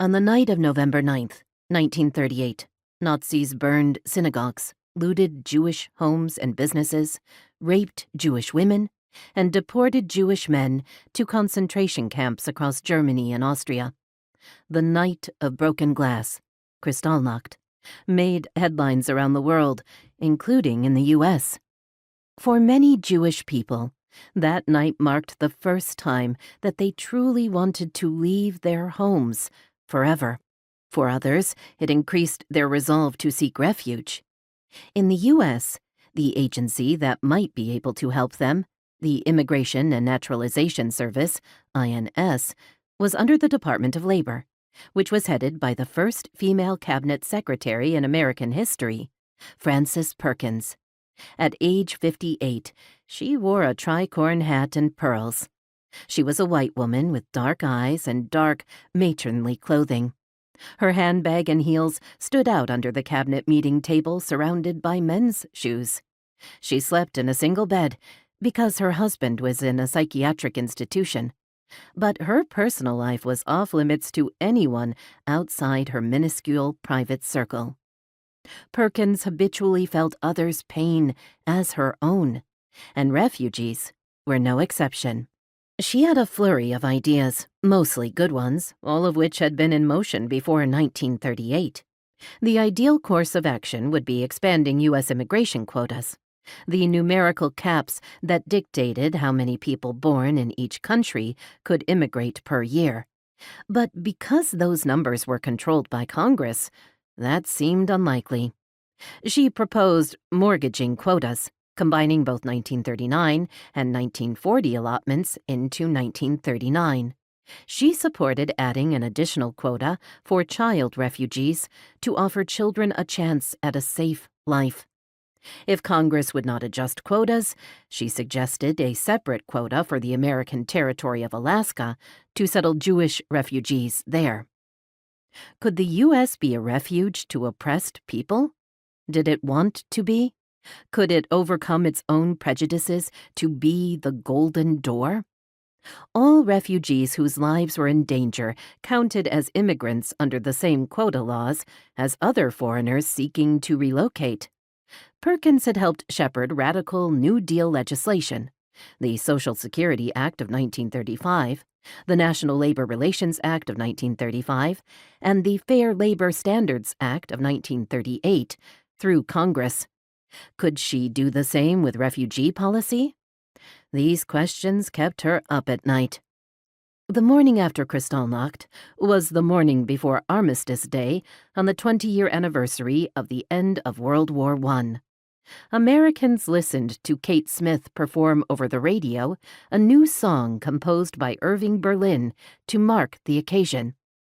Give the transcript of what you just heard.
On the night of November 9th, 1938, Nazis burned synagogues, looted Jewish homes and businesses, raped Jewish women, and deported Jewish men to concentration camps across Germany and Austria. The Night of Broken Glass, Kristallnacht, made headlines around the world, including in the U.S. For many Jewish people, that night marked the first time that they truly wanted to leave their homes forever. For others, it increased their resolve to seek refuge. In the U.S., the agency that might be able to help them, the Immigration and Naturalization Service, INS, was under the Department of Labor, which was headed by the first female cabinet secretary in American history, Frances Perkins. At age 58, she wore a tricorn hat and pearls. She was a white woman with dark eyes and dark, matronly clothing. Her handbag and heels stood out under the cabinet meeting table surrounded by men's shoes. She slept in a single bed because her husband was in a psychiatric institution. But her personal life was off limits to anyone outside her minuscule private circle. Perkins habitually felt others' pain as her own, and refugees were no exception. She had a flurry of ideas, mostly good ones, all of which had been in motion before 1938. The ideal course of action would be expanding U.S. immigration quotas, the numerical caps that dictated how many people born in each country could immigrate per year. But because those numbers were controlled by Congress, that seemed unlikely. She proposed mortgaging quotas, combining both 1939 and 1940 allotments into 1939. She supported adding an additional quota for child refugees to offer children a chance at a safe life. If Congress would not adjust quotas, she suggested a separate quota for the American territory of Alaska to settle Jewish refugees there. Could the U.S. be a refuge to oppressed people? Did it want to be? Could it overcome its own prejudices to be the golden door? All refugees whose lives were in danger counted as immigrants under the same quota laws as other foreigners seeking to relocate. Perkins had helped shepherd radical New Deal legislation, the Social Security Act of 1935, the National Labor Relations Act of 1935, and the Fair Labor Standards Act of 1938, through Congress. Could she do the same with refugee policy? These questions kept her up at night. The morning after Kristallnacht was the morning before Armistice Day on the 20-year anniversary of the end of World War I. Americans listened to Kate Smith perform over the radio a new song composed by Irving Berlin to mark the occasion.